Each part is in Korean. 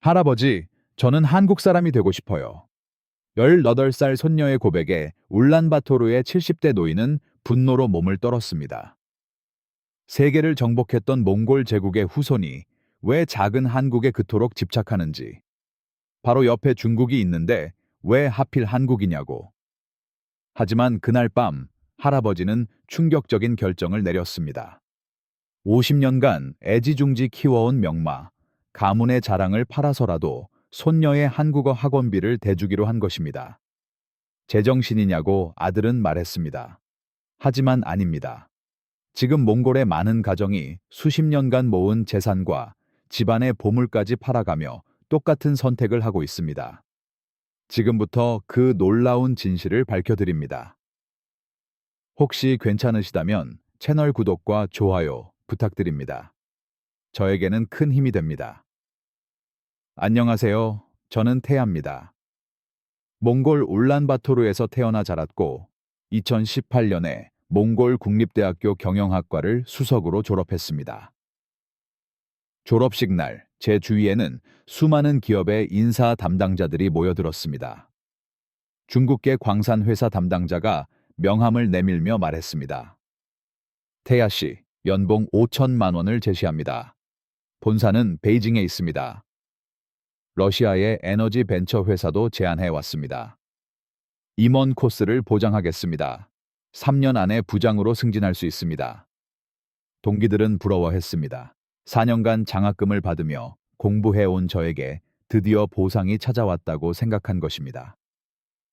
할아버지, 저는 한국 사람이 되고 싶어요. 18살 손녀의 고백에 울란바토르의 70대 노인은 분노로 몸을 떨었습니다. 세계를 정복했던 몽골 제국의 후손이 왜 작은 한국에 그토록 집착하는지, 바로 옆에 중국이 있는데 왜 하필 한국이냐고. 하지만 그날 밤 할아버지는 충격적인 결정을 내렸습니다. 50년간 애지중지 키워온 명마, 가문의 자랑을 팔아서라도 손녀의 한국어 학원비를 대주기로 한 것입니다. 제정신이냐고 아들은 말했습니다. 하지만 아닙니다. 지금 몽골의 많은 가정이 수십 년간 모은 재산과 집안의 보물까지 팔아가며 똑같은 선택을 하고 있습니다. 지금부터 그 놀라운 진실을 밝혀드립니다. 혹시 괜찮으시다면 채널 구독과 좋아요 부탁드립니다. 저에게는 큰 힘이 됩니다. 안녕하세요. 저는 태아입니다. 몽골 울란바토르에서 태어나 자랐고 2018년에 몽골 국립대학교 경영학과를 수석으로 졸업했습니다. 졸업식 날 제 주위에는 수많은 기업의 인사 담당자들이 모여들었습니다. 중국계 광산 회사 담당자가 명함을 내밀며 말했습니다. 태아 씨, 연봉 5천만 원을 제시합니다. 본사는 베이징에 있습니다. 러시아의 에너지 벤처 회사도 제안해 왔습니다. 임원 코스를 보장하겠습니다. 3년 안에 부장으로 승진할 수 있습니다. 동기들은 부러워했습니다. 4년간 장학금을 받으며 공부해온 저에게 드디어 보상이 찾아왔다고 생각한 것입니다.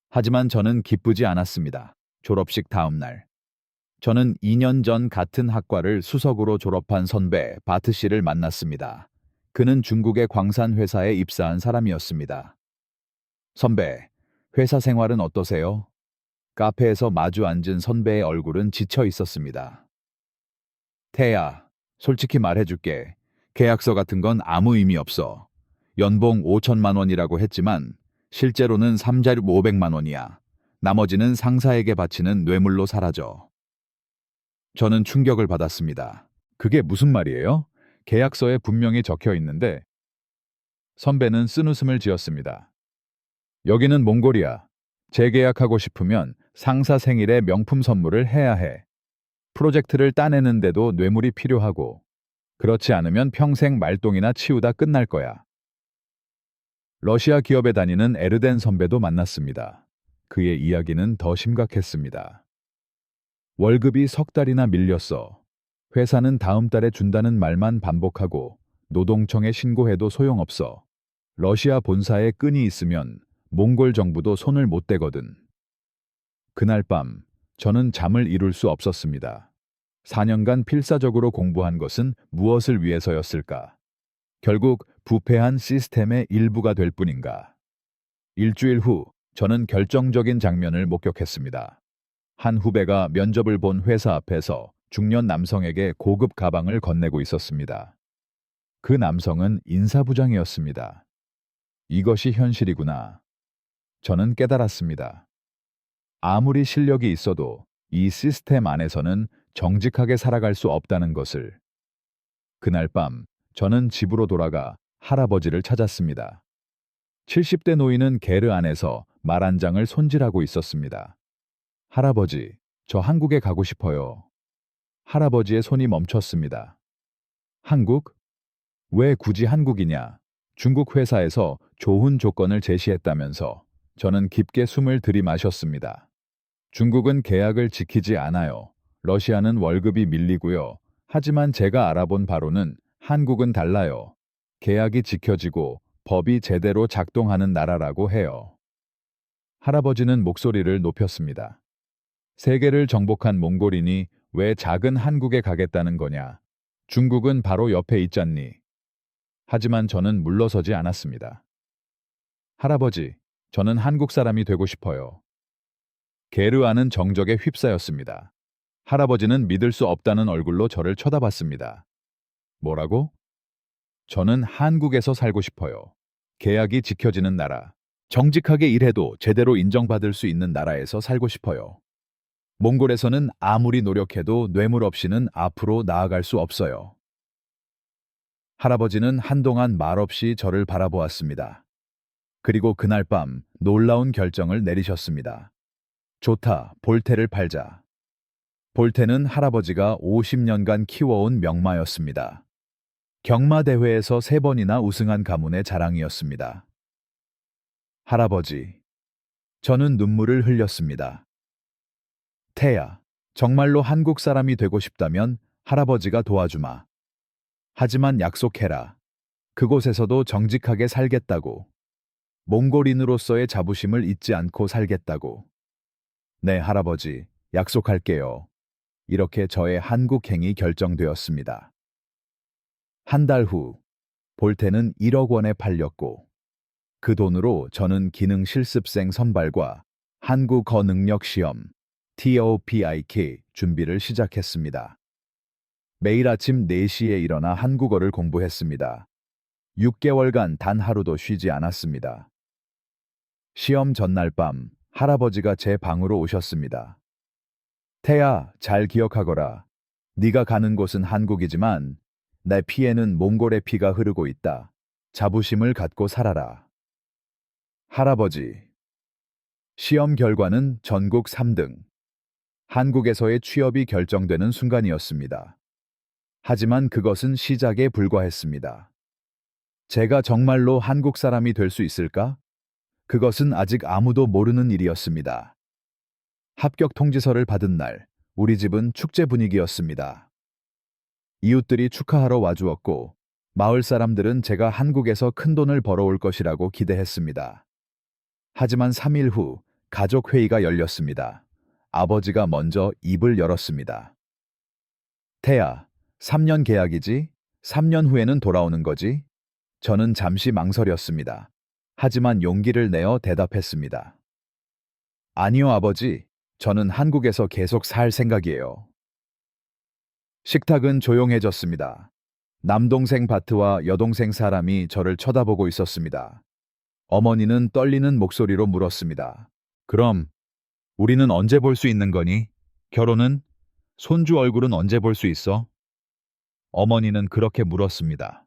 하지만 저는 기쁘지 않았습니다. 졸업식 다음 날. 저는 2년 전 같은 학과를 수석으로 졸업한 선배 바트 씨를 만났습니다. 그는 중국의 광산 회사에 입사한 사람이었습니다. 선배, 회사 생활은 어떠세요? 카페에서 마주 앉은 선배의 얼굴은 지쳐 있었습니다. 태야, 솔직히 말해줄게. 계약서 같은 건 아무 의미 없어. 연봉 5천만 원이라고 했지만 실제로는 3자리 500만 원이야. 나머지는 상사에게 바치는 뇌물로 사라져. 저는 충격을 받았습니다. 그게 무슨 말이에요? 계약서에 분명히 적혀 있는데. 선배는 쓴웃음을 지었습니다. 여기는 몽골이야. 재계약하고 싶으면 상사 생일에 명품 선물을 해야 해. 프로젝트를 따내는데도 뇌물이 필요하고, 그렇지 않으면 평생 말똥이나 치우다 끝날 거야. 러시아 기업에 다니는 에르덴 선배도 만났습니다. 그의 이야기는 더 심각했습니다. 월급이 석 달이나 밀렸어. 회사는 다음 달에 준다는 말만 반복하고 노동청에 신고해도 소용없어. 러시아 본사에 끈이 있으면 몽골 정부도 손을 못 대거든. 그날 밤 저는 잠을 이룰 수 없었습니다. 4년간 필사적으로 공부한 것은 무엇을 위해서였을까? 결국 부패한 시스템의 일부가 될 뿐인가? 일주일 후 저는 결정적인 장면을 목격했습니다. 한 후배가 면접을 본 회사 앞에서 중년 남성에게 고급 가방을 건네고 있었습니다. 그 남성은 인사부장이었습니다. 이것이 현실이구나. 저는 깨달았습니다. 아무리 실력이 있어도 이 시스템 안에서는 정직하게 살아갈 수 없다는 것을. 그날 밤 저는 집으로 돌아가 할아버지를 찾았습니다. 70대 노인은 게르 안에서 말 한 장을 손질하고 있었습니다. 할아버지, 저 한국에 가고 싶어요. 할아버지의 손이 멈췄습니다. 한국? 왜 굳이 한국이냐? 중국 회사에서 좋은 조건을 제시했다면서. 저는 깊게 숨을 들이마셨습니다. 중국은 계약을 지키지 않아요. 러시아는 월급이 밀리고요. 하지만 제가 알아본 바로는 한국은 달라요. 계약이 지켜지고 법이 제대로 작동하는 나라라고 해요. 할아버지는 목소리를 높였습니다. 세계를 정복한 몽골인이 왜 작은 한국에 가겠다는 거냐? 중국은 바로 옆에 있잖니. 하지만 저는 물러서지 않았습니다. 할아버지, 저는 한국 사람이 되고 싶어요. 게르아는 정적에 휩싸였습니다. 할아버지는 믿을 수 없다는 얼굴로 저를 쳐다봤습니다. 뭐라고? 저는 한국에서 살고 싶어요. 계약이 지켜지는 나라. 정직하게 일해도 제대로 인정받을 수 있는 나라에서 살고 싶어요. 몽골에서는 아무리 노력해도 뇌물 없이는 앞으로 나아갈 수 없어요. 할아버지는 한동안 말없이 저를 바라보았습니다. 그리고 그날 밤 놀라운 결정을 내리셨습니다. 좋다, 볼테를 팔자. 볼테는 할아버지가 50년간 키워온 명마였습니다. 경마대회에서 3번이나 우승한 가문의 자랑이었습니다. 할아버지, 저는 눈물을 흘렸습니다. 태야, 정말로 한국 사람이 되고 싶다면 할아버지가 도와주마. 하지만 약속해라. 그곳에서도 정직하게 살겠다고. 몽골인으로서의 자부심을 잊지 않고 살겠다고. 네, 할아버지, 약속할게요. 이렇게 저의 한국행이 결정되었습니다. 한 달 후, 볼테는 1억 원에 팔렸고, 그 돈으로 저는 기능 실습생 선발과 한국어 능력 시험 TOPIK 준비를 시작했습니다. 매일 아침 4시에 일어나 한국어를 공부했습니다. 6개월간 단 하루도 쉬지 않았습니다. 시험 전날 밤 할아버지가 제 방으로 오셨습니다. 태야, 잘 기억하거라. 네가 가는 곳은 한국이지만 내 피에는 몽골의 피가 흐르고 있다. 자부심을 갖고 살아라. 할아버지. 시험 결과는 전국 3등. 한국에서의 취업이 결정되는 순간이었습니다. 하지만 그것은 시작에 불과했습니다. 제가 정말로 한국 사람이 될 수 있을까? 그것은 아직 아무도 모르는 일이었습니다. 합격 통지서를 받은 날, 우리 집은 축제 분위기였습니다. 이웃들이 축하하러 와주었고, 마을 사람들은 제가 한국에서 큰 돈을 벌어올 것이라고 기대했습니다. 하지만 3일 후 가족 회의가 열렸습니다. 아버지가 먼저 입을 열었습니다. 태야, 3년 계약이지? 3년 후에는 돌아오는 거지? 저는 잠시 망설였습니다. 하지만 용기를 내어 대답했습니다. 아니요, 아버지. 저는 한국에서 계속 살 생각이에요. 식탁은 조용해졌습니다. 남동생 바트와 여동생 사람이 저를 쳐다보고 있었습니다. 어머니는 떨리는 목소리로 물었습니다. 그럼 우리는 언제 볼 수 있는 거니? 결혼은? 손주 얼굴은 언제 볼 수 있어? 어머니는 그렇게 물었습니다.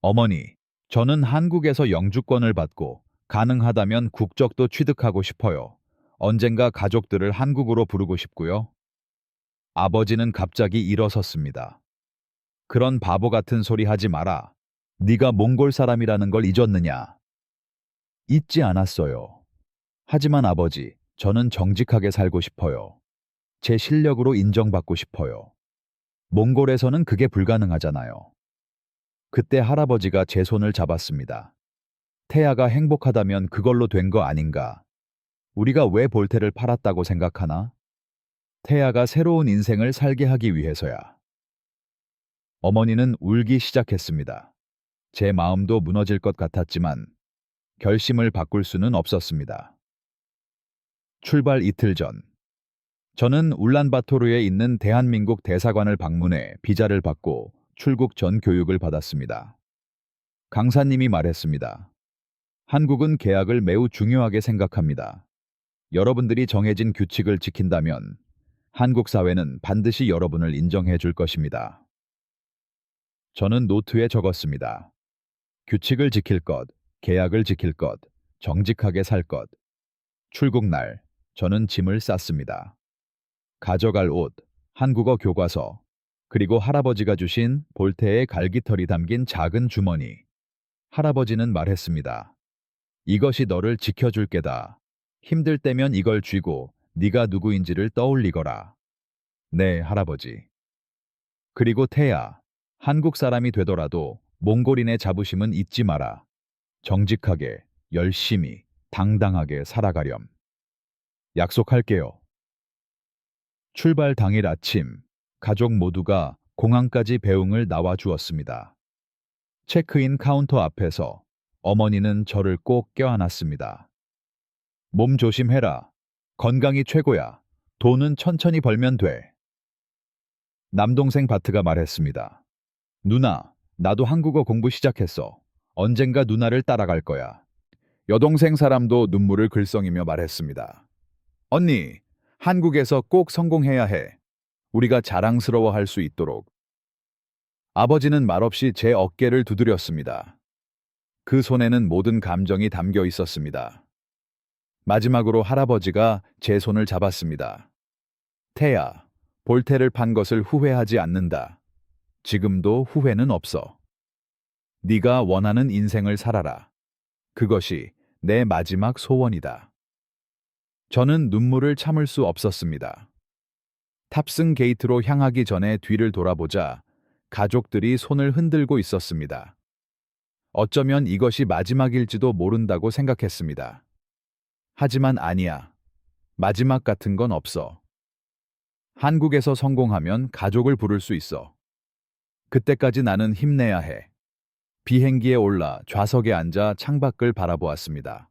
어머니, 저는 한국에서 영주권을 받고 가능하다면 국적도 취득하고 싶어요. 언젠가 가족들을 한국으로 부르고 싶고요. 아버지는 갑자기 일어섰습니다. 그런 바보 같은 소리 하지 마라. 네가 몽골 사람이라는 걸 잊었느냐? 잊지 않았어요. 하지만 아버지, 저는 정직하게 살고 싶어요. 제 실력으로 인정받고 싶어요. 몽골에서는 그게 불가능하잖아요. 그때 할아버지가 제 손을 잡았습니다. 태아가 행복하다면 그걸로 된 거 아닌가? 우리가 왜 볼테를 팔았다고 생각하나? 태아가 새로운 인생을 살게 하기 위해서야. 어머니는 울기 시작했습니다. 제 마음도 무너질 것 같았지만 결심을 바꿀 수는 없었습니다. 출발 이틀 전, 저는 울란바토르에 있는 대한민국 대사관을 방문해 비자를 받고 출국 전 교육을 받았습니다. 강사님이 말했습니다. 한국은 계약을 매우 중요하게 생각합니다. 여러분들이 정해진 규칙을 지킨다면 한국 사회는 반드시 여러분을 인정해 줄 것입니다. 저는 노트에 적었습니다. 규칙을 지킬 것, 계약을 지킬 것, 정직하게 살 것. 출국 날, 저는 짐을 쌌습니다. 가져갈 옷, 한국어 교과서, 그리고 할아버지가 주신 볼테의 갈기털이 담긴 작은 주머니. 할아버지는 말했습니다. 이것이 너를 지켜줄 게다. 힘들 때면 이걸 쥐고 네가 누구인지를 떠올리거라. 네, 할아버지. 그리고 태야, 한국 사람이 되더라도 몽골인의 자부심은 잊지 마라. 정직하게, 열심히, 당당하게 살아가렴. 약속할게요. 출발 당일 아침, 가족 모두가 공항까지 배웅을 나와 주었습니다. 체크인 카운터 앞에서 어머니는 저를 꼭 껴안았습니다. 몸 조심해라. 건강이 최고야. 돈은 천천히 벌면 돼. 남동생 바트가 말했습니다. 누나, 나도 한국어 공부 시작했어. 언젠가 누나를 따라갈 거야. 여동생 사람도 눈물을 글썽이며 말했습니다. 언니, 한국에서 꼭 성공해야 해. 우리가 자랑스러워할 수 있도록. 아버지는 말없이 제 어깨를 두드렸습니다. 그 손에는 모든 감정이 담겨 있었습니다. 마지막으로 할아버지가 제 손을 잡았습니다. 태야, 볼테를 판 것을 후회하지 않는다. 지금도 후회는 없어. 네가 원하는 인생을 살아라. 그것이 내 마지막 소원이다. 저는 눈물을 참을 수 없었습니다. 탑승 게이트로 향하기 전에 뒤를 돌아보자 가족들이 손을 흔들고 있었습니다. 어쩌면 이것이 마지막일지도 모른다고 생각했습니다. 하지만 아니야. 마지막 같은 건 없어. 한국에서 성공하면 가족을 부를 수 있어. 그때까지 나는 힘내야 해. 비행기에 올라 좌석에 앉아 창밖을 바라보았습니다.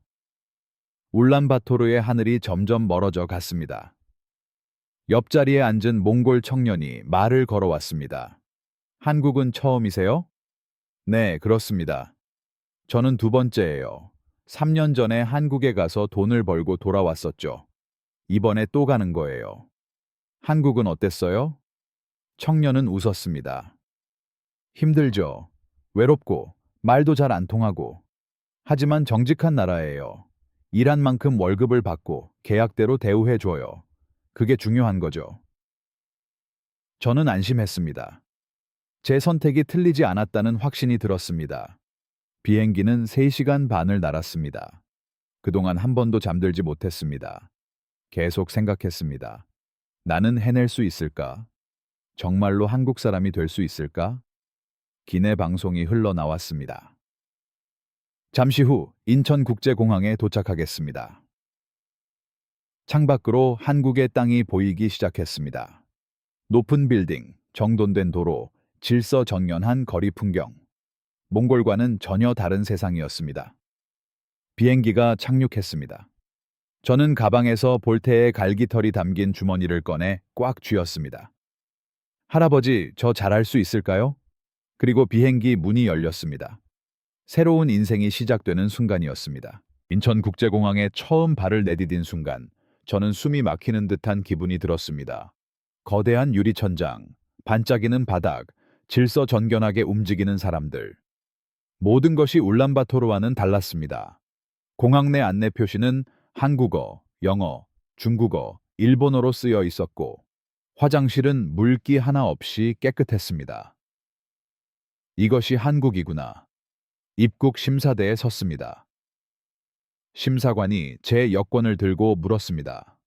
울란바토르의 하늘이 점점 멀어져 갔습니다. 옆자리에 앉은 몽골 청년이 말을 걸어왔습니다. 한국은 처음이세요? 네, 그렇습니다. 저는 두 번째예요. 3년 전에 한국에 가서 돈을 벌고 돌아왔었죠. 이번에 또 가는 거예요. 한국은 어땠어요? 청년은 웃었습니다. 힘들죠. 외롭고, 말도 잘 안 통하고. 하지만 정직한 나라예요. 일한 만큼 월급을 받고 계약대로 대우해줘요. 그게 중요한 거죠. 저는 안심했습니다. 제 선택이 틀리지 않았다는 확신이 들었습니다. 비행기는 3시간 반을 날았습니다. 그동안 한 번도 잠들지 못했습니다. 계속 생각했습니다. 나는 해낼 수 있을까? 정말로 한국 사람이 될 수 있을까? 기내 방송이 흘러나왔습니다. 잠시 후 인천국제공항에 도착하겠습니다. 창밖으로 한국의 땅이 보이기 시작했습니다. 높은 빌딩, 정돈된 도로, 질서정연한 거리 풍경. 몽골과는 전혀 다른 세상이었습니다. 비행기가 착륙했습니다. 저는 가방에서 볼테의 갈기털이 담긴 주머니를 꺼내 꽉 쥐었습니다. 할아버지, 저 잘할 수 있을까요? 그리고 비행기 문이 열렸습니다. 새로운 인생이 시작되는 순간이었습니다. 인천국제공항에 처음 발을 내디딘 순간, 저는 숨이 막히는 듯한 기분이 들었습니다. 거대한 유리천장, 반짝이는 바닥, 질서정연하게 움직이는 사람들. 모든 것이 울란바토르와는 달랐습니다. 공항 내 안내 표시는 한국어, 영어, 중국어, 일본어로 쓰여 있었고, 화장실은 물기 하나 없이 깨끗했습니다. 이것이 한국이구나. 입국 심사대에 섰습니다. 심사관이 제 여권을 들고 물었습니다.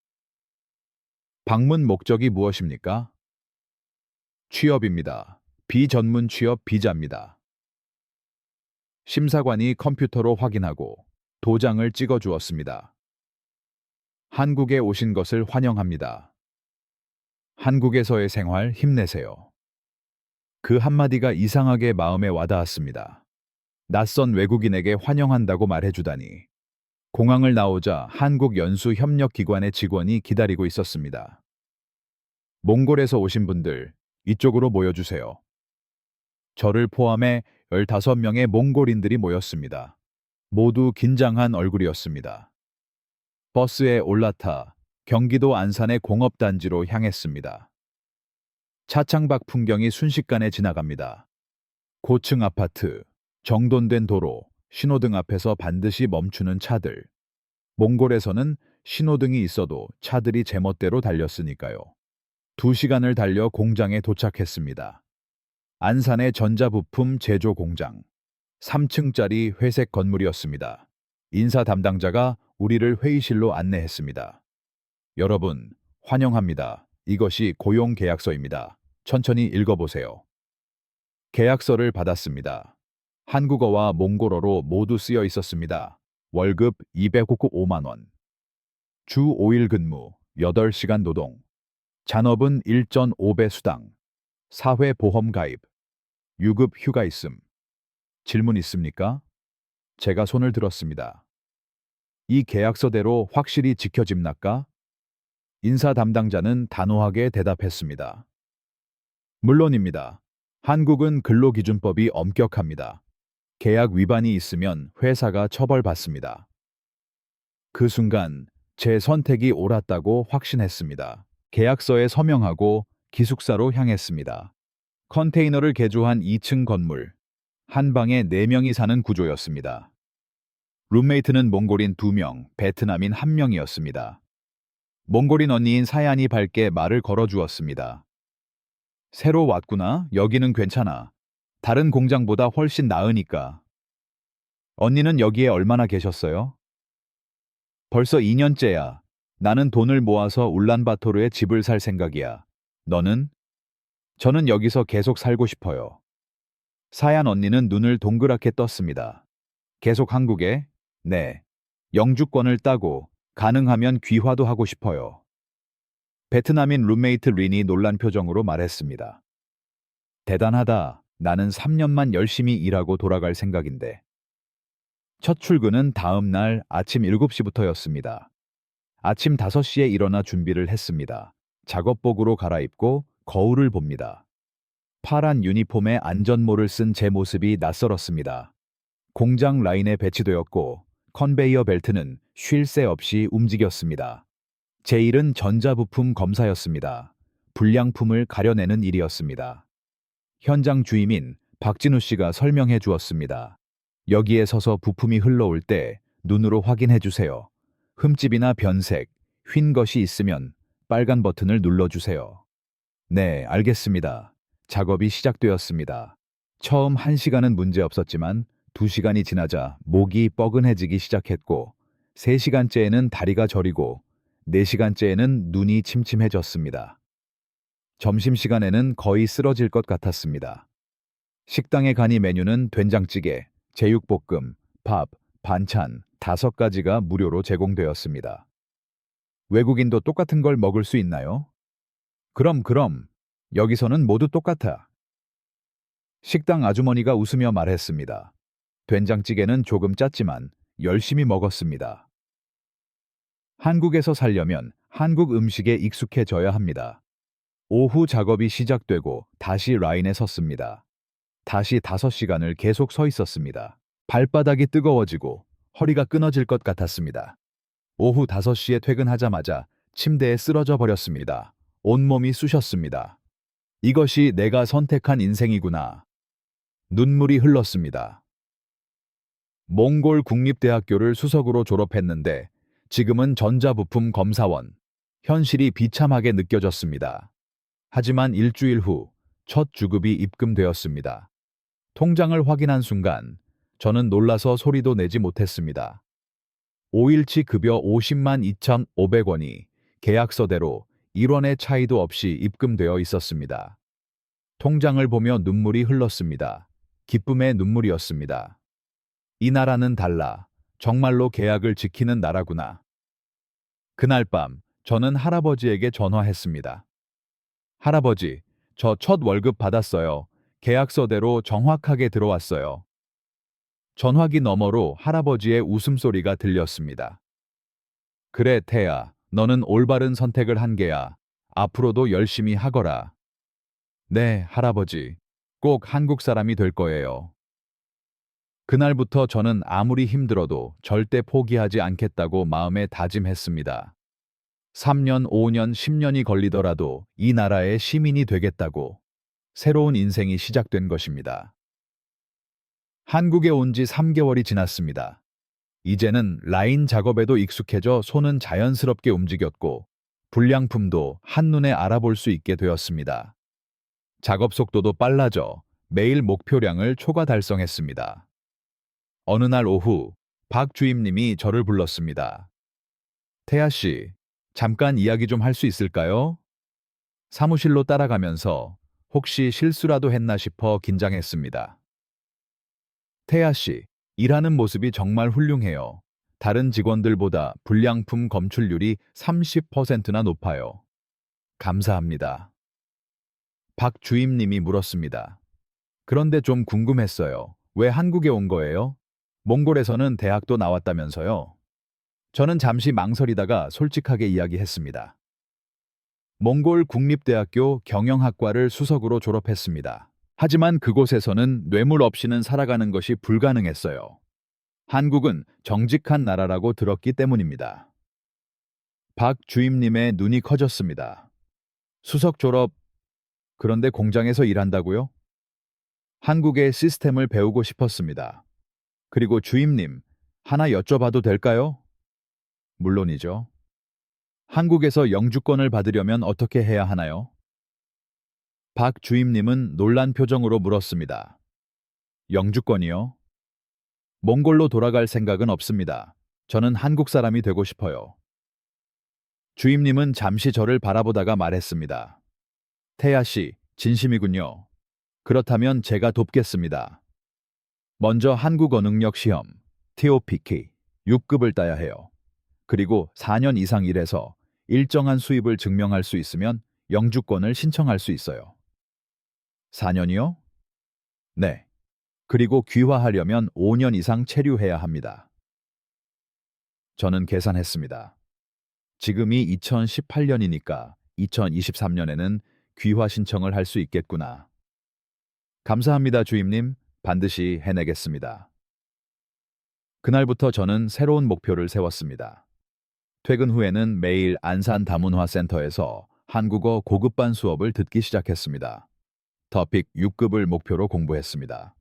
방문 목적이 무엇입니까? 취업입니다. 비전문 취업 비자입니다. 심사관이 컴퓨터로 확인하고 도장을 찍어 주었습니다. 한국에 오신 것을 환영합니다. 한국에서의 생활 힘내세요. 그 한마디가 이상하게 마음에 와닿았습니다. 낯선 외국인에게 환영한다고 말해주다니. 공항을 나오자 한국연수협력기관의 직원이 기다리고 있었습니다. 몽골에서 오신 분들, 이쪽으로 모여주세요. 저를 포함해 15명의 몽골인들이 모였습니다. 모두 긴장한 얼굴이었습니다. 버스에 올라타 경기도 안산의 공업단지로 향했습니다. 차창밖 풍경이 순식간에 지나갑니다. 고층 아파트, 정돈된 도로, 신호등 앞에서 반드시 멈추는 차들. 몽골에서는 신호등이 있어도 차들이 제멋대로 달렸으니까요. 2시간을 달려 공장에 도착했습니다. 안산의 전자부품 제조 공장. 3층짜리 회색 건물이었습니다. 인사 담당자가 우리를 회의실로 안내했습니다. 여러분, 환영합니다. 이것이 고용계약서입니다. 천천히 읽어보세요. 계약서를 받았습니다. 한국어와 몽골어로 모두 쓰여 있었습니다. 월급 205만 원. 주 5일 근무, 8시간 노동. 잔업은 1.5배 수당. 사회보험 가입. 유급 휴가 있음. 질문 있습니까? 제가 손을 들었습니다. 이 계약서대로 확실히 지켜집니까? 인사 담당자는 단호하게 대답했습니다. 물론입니다. 한국은 근로기준법이 엄격합니다. 계약 위반이 있으면 회사가 처벌받습니다. 그 순간 제 선택이 옳았다고 확신했습니다. 계약서에 서명하고 기숙사로 향했습니다. 컨테이너를 개조한 2층 건물. 한 방에 4명이 사는 구조였습니다. 룸메이트는 몽골인 2명, 베트남인 1명이었습니다. 몽골인 언니인 사얀이 밝게 말을 걸어주었습니다. 새로 왔구나. 여기는 괜찮아. 다른 공장보다 훨씬 나으니까. 언니는 여기에 얼마나 계셨어요? 벌써 2년째야. 나는 돈을 모아서 울란바토르에 집을 살 생각이야. 너는? 저는 여기서 계속 살고 싶어요. 사얀 언니는 눈을 동그랗게 떴습니다. 계속 한국에? 네. 영주권을 따고 가능하면 귀화도 하고 싶어요. 베트남인 룸메이트 린이 놀란 표정으로 말했습니다. 대단하다. 나는 3년만 열심히 일하고 돌아갈 생각인데. 첫 출근은 다음 날 아침 7시부터였습니다. 아침 5시에 일어나 준비를 했습니다. 작업복으로 갈아입고 거울을 봅니다. 파란 유니폼에 안전모를 쓴 제 모습이 낯설었습니다. 공장 라인에 배치되었고 컨베이어 벨트는 쉴 새 없이 움직였습니다. 제 일은 전자부품 검사였습니다. 불량품을 가려내는 일이었습니다. 현장 주임인 박진우 씨가 설명해 주었습니다. 여기에 서서 부품이 흘러올 때 눈으로 확인해 주세요. 흠집이나 변색, 휜 것이 있으면 빨간 버튼을 눌러주세요. 네, 알겠습니다. 작업이 시작되었습니다. 처음 1시간은 문제 없었지만 2시간이 지나자 목이 뻐근해지기 시작했고 3시간째에는 다리가 저리고 4시간째에는 눈이 침침해졌습니다. 점심시간에는 거의 쓰러질 것 같았습니다. 식당에 가니 메뉴는 된장찌개, 제육볶음, 밥, 반찬 5가지가 무료로 제공되었습니다. 외국인도 똑같은 걸 먹을 수 있나요? 그럼. 여기서는 모두 똑같아. 식당 아주머니가 웃으며 말했습니다. 된장찌개는 조금 짰지만 열심히 먹었습니다. 한국에서 살려면 한국 음식에 익숙해져야 합니다. 오후 작업이 시작되고 다시 라인에 섰습니다. 다시 5시간을 계속 서 있었습니다. 발바닥이 뜨거워지고 허리가 끊어질 것 같았습니다. 오후 5시에 퇴근하자마자 침대에 쓰러져 버렸습니다. 온몸이 쑤셨습니다. 이것이 내가 선택한 인생이구나. 눈물이 흘렀습니다. 몽골 국립대학교를 수석으로 졸업했는데 지금은 전자부품 검사원. 현실이 비참하게 느껴졌습니다. 하지만 일주일 후 첫 주급이 입금되었습니다. 통장을 확인한 순간 저는 놀라서 소리도 내지 못했습니다. 5일치 급여 50만 2,500원이 계약서대로 1원의 차이도 없이 입금되어 있었습니다. 통장을 보며 눈물이 흘렀습니다. 기쁨의 눈물이었습니다. 이 나라는 달라. 정말로 계약을 지키는 나라구나. 그날 밤 저는 할아버지에게 전화했습니다. 할아버지, 저 첫 월급 받았어요. 계약서대로 정확하게 들어왔어요. 전화기 너머로 할아버지의 웃음소리가 들렸습니다. 그래, 태야. 너는 올바른 선택을 한 게야. 앞으로도 열심히 하거라. 네, 할아버지. 꼭 한국 사람이 될 거예요. 그날부터 저는 아무리 힘들어도 절대 포기하지 않겠다고 마음에 다짐했습니다. 3년, 5년, 10년이 걸리더라도 이 나라의 시민이 되겠다고. 새로운 인생이 시작된 것입니다. 한국에 온 지 3개월이 지났습니다. 이제는 라인 작업에도 익숙해져 손은 자연스럽게 움직였고 불량품도 한눈에 알아볼 수 있게 되었습니다. 작업 속도도 빨라져 매일 목표량을 초과 달성했습니다. 어느 날 오후 박 주임님이 저를 불렀습니다. 태아 씨, 잠깐 이야기 좀 할 수 있을까요? 사무실로 따라가면서 혹시 실수라도 했나 싶어 긴장했습니다. 태아 씨, 일하는 모습이 정말 훌륭해요. 다른 직원들보다 불량품 검출률이 30%나 높아요. 감사합니다. 박 주임님이 물었습니다. 그런데 좀 궁금했어요. 왜 한국에 온 거예요? 몽골에서는 대학도 나왔다면서요? 저는 잠시 망설이다가 솔직하게 이야기했습니다. 몽골 국립대학교 경영학과를 수석으로 졸업했습니다. 하지만 그곳에서는 뇌물 없이는 살아가는 것이 불가능했어요. 한국은 정직한 나라라고 들었기 때문입니다. 박 주임님의 눈이 커졌습니다. 수석 졸업 그런데 공장에서 일한다고요? 한국의 시스템을 배우고 싶었습니다. 그리고 주임님, 하나 여쭤봐도 될까요? 물론이죠. 한국에서 영주권을 받으려면 어떻게 해야 하나요? 박 주임님은 놀란 표정으로 물었습니다. 영주권이요? 몽골로 돌아갈 생각은 없습니다. 저는 한국 사람이 되고 싶어요. 주임님은 잠시 저를 바라보다가 말했습니다. 태아 씨, 진심이군요. 그렇다면 제가 돕겠습니다. 먼저 한국어 능력 시험, TOPK, 6급을 따야 해요. 그리고 4년 이상 일해서 일정한 수입을 증명할 수 있으면 영주권을 신청할 수 있어요. 4년이요? 네. 그리고 귀화하려면 5년 이상 체류해야 합니다. 저는 계산했습니다. 지금이 2018년이니까 2023년에는 귀화 신청을 할 수 있겠구나. 감사합니다, 주임님. 반드시 해내겠습니다. 그날부터 저는 새로운 목표를 세웠습니다. 퇴근 후에는 매일 안산 다문화센터에서 한국어 고급반 수업을 듣기 시작했습니다. 터픽 6급을 목표로 공부했습니다.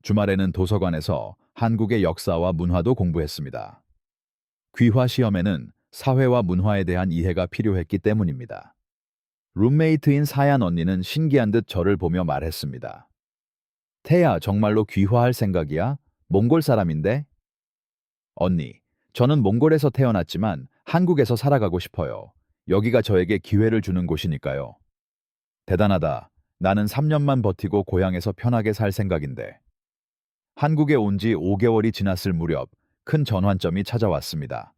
주말에는 도서관에서 한국의 역사와 문화도 공부했습니다. 귀화 시험에는 사회와 문화에 대한 이해가 필요했기 때문입니다. 룸메이트인 사얀 언니는 신기한 듯 저를 보며 말했습니다. 태야, 정말로 귀화할 생각이야? 몽골 사람인데? 언니, 저는 몽골에서 태어났지만 한국에서 살아가고 싶어요. 여기가 저에게 기회를 주는 곳이니까요. 대단하다. 나는 3년만 버티고 고향에서 편하게 살 생각인데. 한국에 온 지 5개월이 지났을 무렵 큰 전환점이 찾아왔습니다.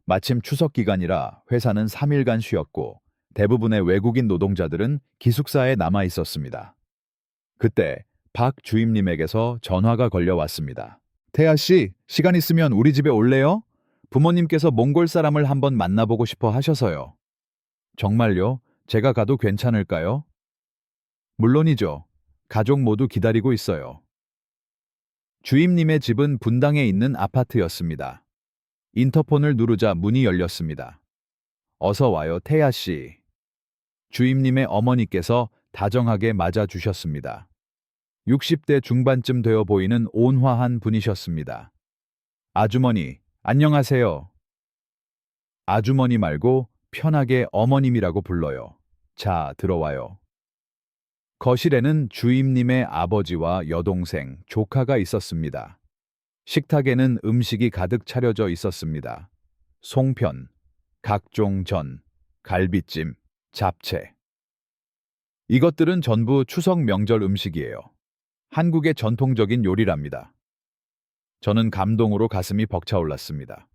마침 추석 기간이라 회사는 3일간 쉬었고 대부분의 외국인 노동자들은 기숙사에 남아 있었습니다. 그때 박 주임님에게서 전화가 걸려왔습니다. 태아 씨, 시간 있으면 우리 집에 올래요? 부모님께서 몽골 사람을 한번 만나보고 싶어 하셔서요. 정말요? 제가 가도 괜찮을까요? 물론이죠. 가족 모두 기다리고 있어요. 주임님의 집은 분당에 있는 아파트였습니다. 인터폰을 누르자 문이 열렸습니다. 어서 와요, 태아 씨. 주임님의 어머니께서 다정하게 맞아주셨습니다. 60대 중반쯤 되어 보이는 온화한 분이셨습니다. 아주머니, 안녕하세요. 아주머니 말고 편하게 어머님이라고 불러요. 자, 들어와요. 거실에는 주임님의 아버지와 여동생, 조카가 있었습니다. 식탁에는 음식이 가득 차려져 있었습니다. 송편, 각종 전, 갈비찜, 잡채. 이것들은 전부 추석 명절 음식이에요. 한국의 전통적인 요리랍니다. 저는 감동으로 가슴이 벅차올랐습니다.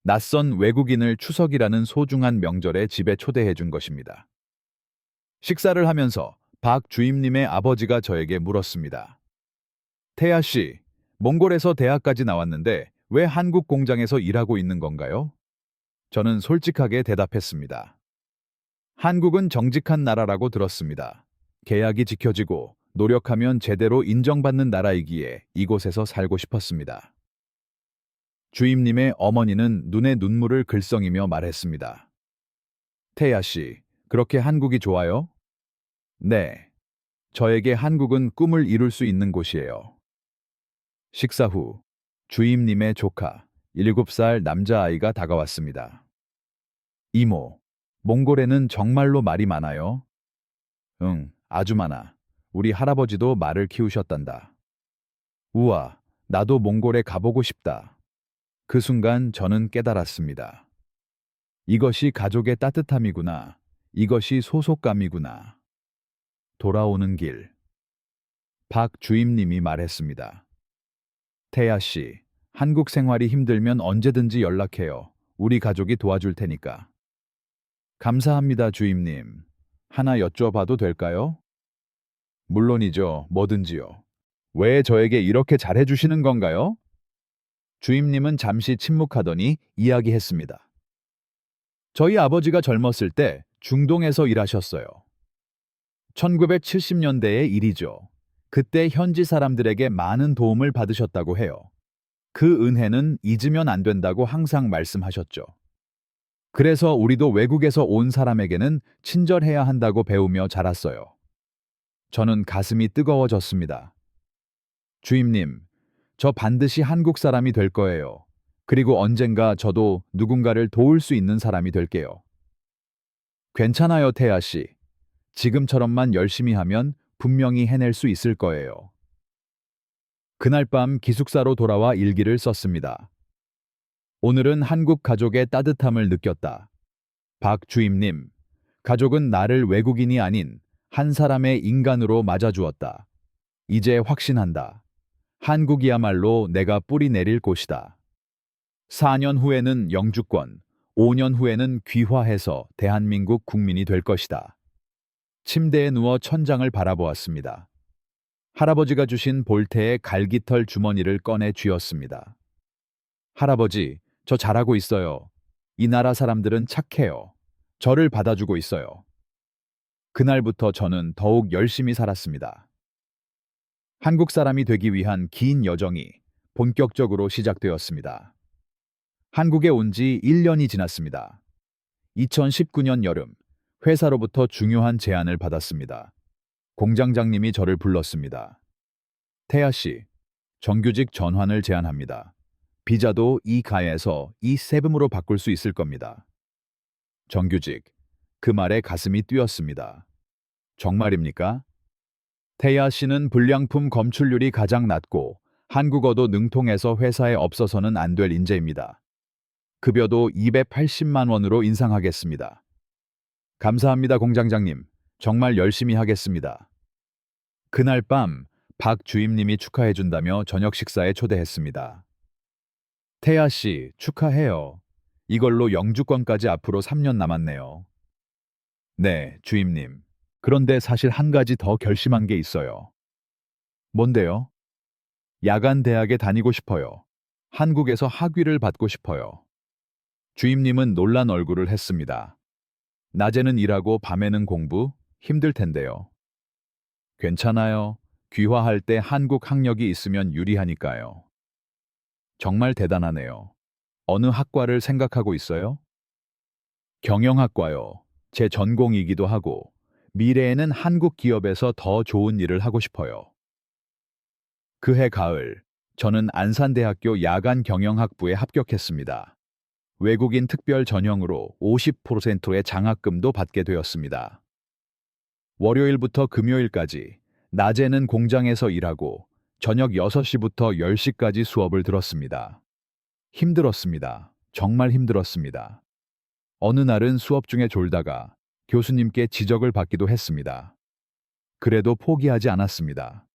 낯선 외국인을 추석이라는 소중한 명절에 집에 초대해 준 것입니다. 식사를 하면서 박 주임님의 아버지가 저에게 물었습니다. 태아 씨, 몽골에서 대학까지 나왔는데 왜 한국 공장에서 일하고 있는 건가요? 저는 솔직하게 대답했습니다. 한국은 정직한 나라라고 들었습니다. 계약이 지켜지고 노력하면 제대로 인정받는 나라이기에 이곳에서 살고 싶었습니다. 주임님의 어머니는 눈에 눈물을 글썽이며 말했습니다. 태야 씨, 그렇게 한국이 좋아요? 네. 저에게 한국은 꿈을 이룰 수 있는 곳이에요. 식사 후 주임님의 조카 7살 남자아이가 다가왔습니다. 이모, 몽골에는 정말로 말이 많아요? 응, 아주 많아. 우리 할아버지도 말을 키우셨단다. 우와, 나도 몽골에 가보고 싶다. 그 순간 저는 깨달았습니다. 이것이 가족의 따뜻함이구나. 이것이 소속감이구나. 돌아오는 길. 박 주임님이 말했습니다. 태야 씨, 한국 생활이 힘들면 언제든지 연락해요. 우리 가족이 도와줄 테니까. 감사합니다, 주임님. 하나 여쭤봐도 될까요? 물론이죠, 뭐든지요. 왜 저에게 이렇게 잘해주시는 건가요? 주임님은 잠시 침묵하더니 이야기했습니다. 저희 아버지가 젊었을 때 중동에서 일하셨어요. 1970년대의 일이죠. 그때 현지 사람들에게 많은 도움을 받으셨다고 해요. 그 은혜는 잊으면 안 된다고 항상 말씀하셨죠. 그래서 우리도 외국에서 온 사람에게는 친절해야 한다고 배우며 자랐어요. 저는 가슴이 뜨거워졌습니다. 주임님, 저 반드시 한국 사람이 될 거예요. 그리고 언젠가 저도 누군가를 도울 수 있는 사람이 될게요. 괜찮아요, 태아 씨. 지금처럼만 열심히 하면 분명히 해낼 수 있을 거예요. 그날 밤 기숙사로 돌아와 일기를 썼습니다. 오늘은 한국 가족의 따뜻함을 느꼈다. 박 주임님, 가족은 나를 외국인이 아닌 한 사람의 인간으로 맞아주었다. 이제 확신한다. 한국이야말로 내가 뿌리 내릴 곳이다. 4년 후에는 영주권, 5년 후에는 귀화해서 대한민국 국민이 될 것이다. 침대에 누워 천장을 바라보았습니다. 할아버지가 주신 볼테의 갈기털 주머니를 꺼내 쥐었습니다. 할아버지, 저 잘하고 있어요. 이 나라 사람들은 착해요. 저를 받아주고 있어요. 그날부터 저는 더욱 열심히 살았습니다. 한국 사람이 되기 위한 긴 여정이 본격적으로 시작되었습니다. 한국에 온 지 1년이 지났습니다. 2019년 여름, 회사로부터 중요한 제안을 받았습니다. 공장장님이 저를 불렀습니다. 태아 씨, 정규직 전환을 제안합니다. 비자도 이 가에서 이 세금으로 바꿀 수 있을 겁니다. 정규직, 그 말에 가슴이 뛰었습니다. 정말입니까? 태아 씨는 불량품 검출률이 가장 낮고 한국어도 능통해서 회사에 없어서는 안 될 인재입니다. 급여도 280만 원으로 인상하겠습니다. 감사합니다, 공장장님. 정말 열심히 하겠습니다. 그날 밤, 박 주임님이 축하해준다며 저녁 식사에 초대했습니다. 태아 씨, 축하해요. 이걸로 영주권까지 앞으로 3년 남았네요. 네, 주임님. 그런데 사실 한 가지 더 결심한 게 있어요. 뭔데요? 야간 대학에 다니고 싶어요. 한국에서 학위를 받고 싶어요. 주임님은 놀란 얼굴을 했습니다. 낮에는 일하고 밤에는 공부, 힘들 텐데요. 괜찮아요. 귀화할 때 한국 학력이 있으면 유리하니까요. 정말 대단하네요. 어느 학과를 생각하고 있어요? 경영학과요. 제 전공이기도 하고, 미래에는 한국 기업에서 더 좋은 일을 하고 싶어요. 그해 가을, 저는 안산대학교 야간 경영학부에 합격했습니다. 외국인 특별 전형으로 50%의 장학금도 받게 되었습니다. 월요일부터 금요일까지 낮에는 공장에서 일하고 저녁 6시부터 10시까지 수업을 들었습니다. 힘들었습니다. 정말 힘들었습니다. 어느 날은 수업 중에 졸다가 교수님께 지적을 받기도 했습니다. 그래도 포기하지 않았습니다.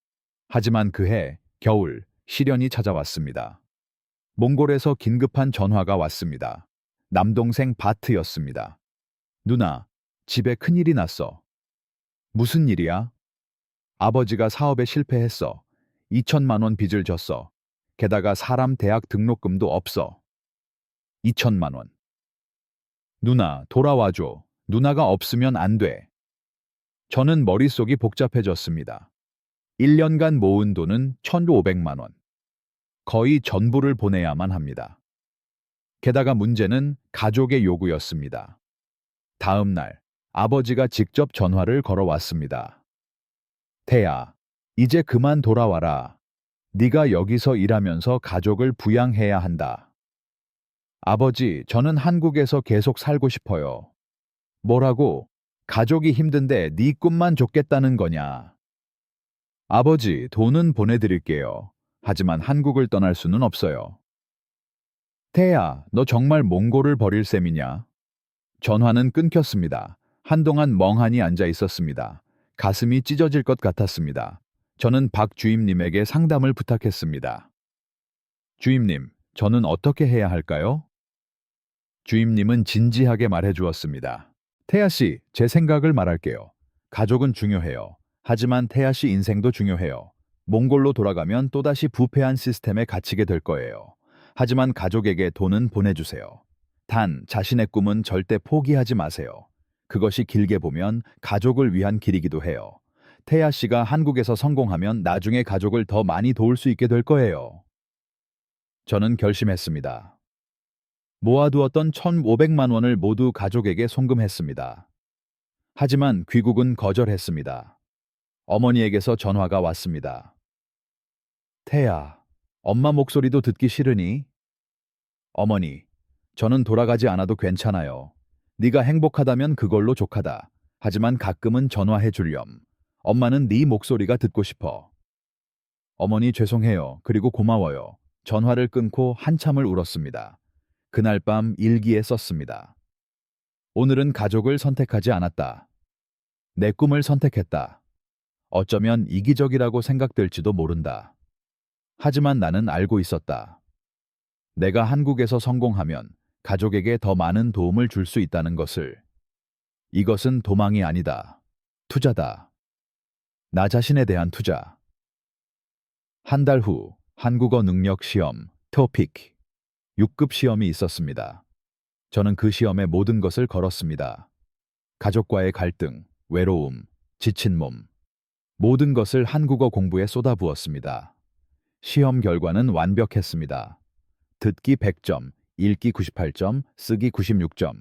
하지만 그해 겨울 시련이 찾아왔습니다. 몽골에서 긴급한 전화가 왔습니다. 남동생 바트였습니다. 누나, 집에 큰일이 났어. 무슨 일이야? 아버지가 사업에 실패했어. 2천만 원 빚을 졌어. 게다가 사람 대학 등록금도 없어. 2천만 원. 누나, 돌아와줘. 누나가 없으면 안 돼. 저는 머릿속이 복잡해졌습니다. 1년간 모은 돈은 1,500만 원. 거의 전부를 보내야만 합니다. 게다가 문제는 가족의 요구였습니다. 다음 날, 아버지가 직접 전화를 걸어왔습니다. 태야, 이제 그만 돌아와라. 네가 여기서 일하면서 가족을 부양해야 한다. 아버지, 저는 한국에서 계속 살고 싶어요. 뭐라고? 가족이 힘든데 네 꿈만 쫓겠다는 거냐? 아버지, 돈은 보내드릴게요. 하지만 한국을 떠날 수는 없어요. 태야, 너 정말 몽골을 버릴 셈이냐? 전화는 끊겼습니다. 한동안 멍하니 앉아 있었습니다. 가슴이 찢어질 것 같았습니다. 저는 박 주임님에게 상담을 부탁했습니다. 주임님, 저는 어떻게 해야 할까요? 주임님은 진지하게 말해 주었습니다. 태아 씨, 제 생각을 말할게요. 가족은 중요해요. 하지만 태아 씨 인생도 중요해요. 몽골로 돌아가면 또다시 부패한 시스템에 갇히게 될 거예요. 하지만 가족에게 돈은 보내주세요. 단, 자신의 꿈은 절대 포기하지 마세요. 그것이 길게 보면 가족을 위한 길이기도 해요. 태아 씨가 한국에서 성공하면 나중에 가족을 더 많이 도울 수 있게 될 거예요. 저는 결심했습니다. 모아두었던 1,500만 원을 모두 가족에게 송금했습니다. 하지만 귀국은 거절했습니다. 어머니에게서 전화가 왔습니다. 태야, 엄마 목소리도 듣기 싫으니? 어머니, 저는 돌아가지 않아도 괜찮아요. 네가 행복하다면 그걸로 족하다. 하지만 가끔은 전화해 줄렴. 엄마는 네 목소리가 듣고 싶어. 어머니 죄송해요. 그리고 고마워요. 전화를 끊고 한참을 울었습니다. 그날 밤 일기에 썼습니다. 오늘은 가족을 선택하지 않았다. 내 꿈을 선택했다. 어쩌면 이기적이라고 생각될지도 모른다. 하지만 나는 알고 있었다. 내가 한국에서 성공하면 가족에게 더 많은 도움을 줄 수 있다는 것을. 이것은 도망이 아니다. 투자다. 나 자신에 대한 투자. 한 달 후 한국어 능력 시험 토픽 6급 시험이 있었습니다. 저는 그 시험에 모든 것을 걸었습니다. 가족과의 갈등, 외로움, 지친 몸, 모든 것을 한국어 공부에 쏟아부었습니다. 시험 결과는 완벽했습니다. 듣기 100점, 읽기 98점, 쓰기 96점,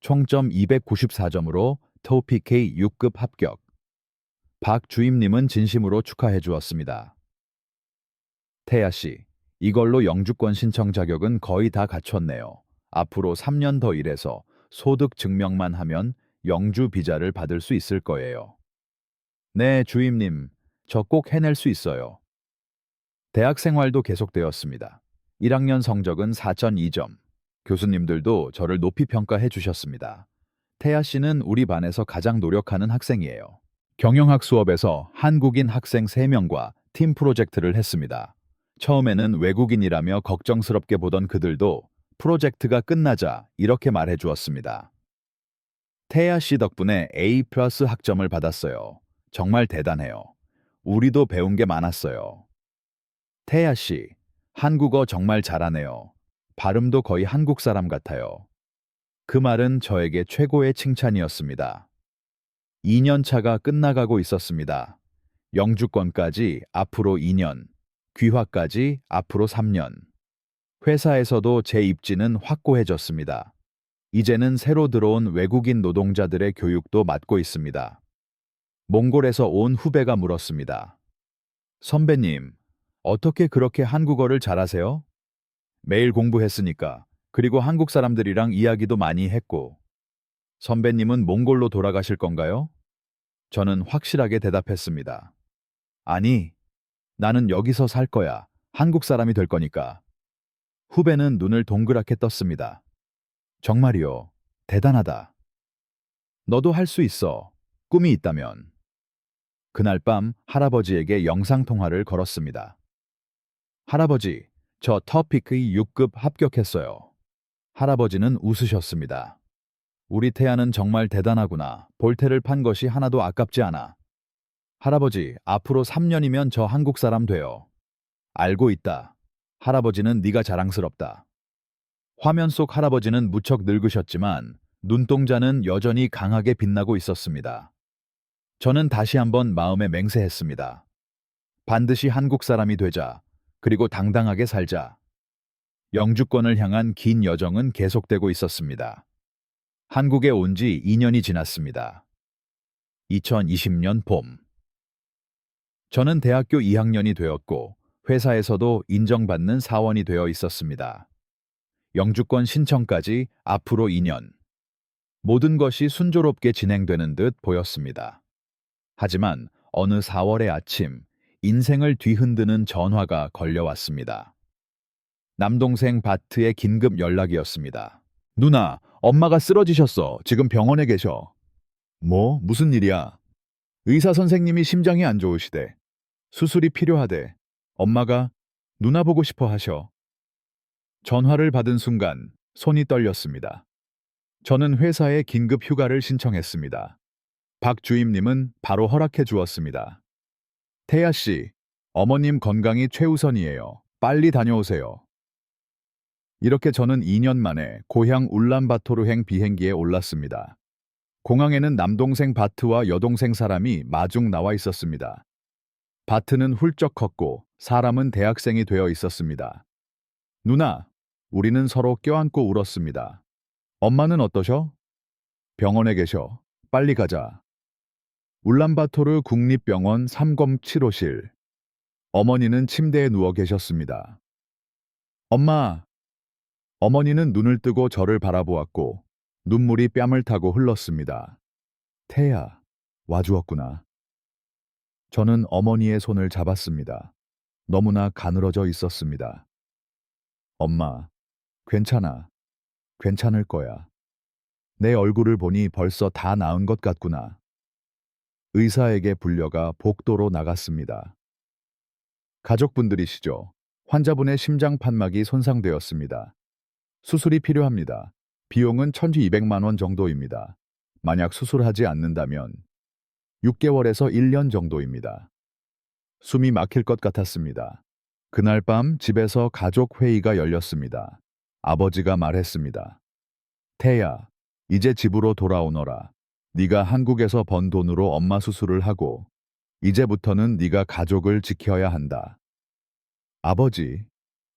총점 294점으로 토픽 K 6급 합격. 박 주임님은 진심으로 축하해 주었습니다. 태야 씨, 이걸로 영주권 신청 자격은 거의 다 갖췄네요. 앞으로 3년 더 일해서 소득 증명만 하면 영주 비자를 받을 수 있을 거예요. 네, 주임님. 저 꼭 해낼 수 있어요. 대학 생활도 계속되었습니다. 1학년 성적은 4.2점. 교수님들도 저를 높이 평가해 주셨습니다. 태아 씨는 우리 반에서 가장 노력하는 학생이에요. 경영학 수업에서 한국인 학생 3명과 팀 프로젝트를 했습니다. 처음에는 외국인이라며 걱정스럽게 보던 그들도 프로젝트가 끝나자 이렇게 말해 주었습니다. 태아 씨 덕분에 A+ 학점을 받았어요. 정말 대단해요. 우리도 배운 게 많았어요. 태아 씨, 한국어 정말 잘하네요. 발음도 거의 한국 사람 같아요. 그 말은 저에게 최고의 칭찬이었습니다. 2년 차가 끝나가고 있었습니다. 영주권까지 앞으로 2년, 귀화까지 앞으로 3년. 회사에서도 제 입지는 확고해졌습니다. 이제는 새로 들어온 외국인 노동자들의 교육도 맡고 있습니다. 몽골에서 온 후배가 물었습니다. 선배님, 어떻게 그렇게 한국어를 잘하세요? 매일 공부했으니까. 그리고 한국 사람들이랑 이야기도 많이 했고. 선배님은 몽골로 돌아가실 건가요? 저는 확실하게 대답했습니다. 아니, 나는 여기서 살 거야. 한국 사람이 될 거니까. 후배는 눈을 동그랗게 떴습니다. 정말이요. 대단하다. 너도 할 수 있어. 꿈이 있다면. 그날 밤 할아버지에게 영상통화를 걸었습니다. 할아버지, 저 터피크의 6급 합격했어요. 할아버지는 웃으셨습니다. 우리 태아는 정말 대단하구나. 볼테를 판 것이 하나도 아깝지 않아. 할아버지, 앞으로 3년이면 저 한국 사람 돼요. 알고 있다. 할아버지는 네가 자랑스럽다. 화면 속 할아버지는 무척 늙으셨지만 눈동자는 여전히 강하게 빛나고 있었습니다. 저는 다시 한번 마음에 맹세했습니다. 반드시 한국 사람이 되자. 그리고 당당하게 살자. 영주권을 향한 긴 여정은 계속되고 있었습니다. 한국에 온 지 2년이 지났습니다. 2020년 봄. 저는 대학교 2학년이 되었고 회사에서도 인정받는 사원이 되어 있었습니다. 영주권 신청까지 앞으로 2년. 모든 것이 순조롭게 진행되는 듯 보였습니다. 하지만 어느 4월의 아침, 인생을 뒤흔드는 전화가 걸려왔습니다. 남동생 바트의 긴급 연락이었습니다. 누나, 엄마가 쓰러지셨어. 지금 병원에 계셔. 뭐? 무슨 일이야? 의사 선생님이 심장이 안 좋으시대. 수술이 필요하대. 엄마가 누나 보고 싶어 하셔. 전화를 받은 순간 손이 떨렸습니다. 저는 회사에 긴급 휴가를 신청했습니다. 박 주임님은 바로 허락해 주었습니다. 태아 씨, 어머님 건강이 최우선이에요. 빨리 다녀오세요. 이렇게 저는 2년 만에 고향 울란바토르행 비행기에 올랐습니다. 공항에는 남동생 바트와 여동생 사람이 마중 나와 있었습니다. 바트는 훌쩍 컸고 사람은 대학생이 되어 있었습니다. 누나, 우리는 서로 껴안고 울었습니다. 엄마는 어떠셔? 병원에 계셔. 빨리 가자. 울란바토르 국립병원 307호실. 어머니는 침대에 누워 계셨습니다. 엄마! 어머니는 눈을 뜨고 저를 바라보았고 눈물이 뺨을 타고 흘렀습니다. 태야, 와주었구나. 저는 어머니의 손을 잡았습니다. 너무나 가늘어져 있었습니다. 엄마, 괜찮아. 괜찮을 거야. 내 얼굴을 보니 벌써 다 나은 것 같구나. 의사에게 불려가 복도로 나갔습니다. 가족분들이시죠? 환자분의 심장 판막이 손상되었습니다. 수술이 필요합니다. 비용은 1,200만 원 정도입니다. 만약 수술하지 않는다면 6개월에서 1년 정도입니다. 숨이 막힐 것 같았습니다. 그날 밤 집에서 가족 회의가 열렸습니다. 아버지가 말했습니다. 태야, 이제 집으로 돌아오너라. 네가 한국에서 번 돈으로 엄마 수술을 하고 이제부터는 네가 가족을 지켜야 한다. 아버지,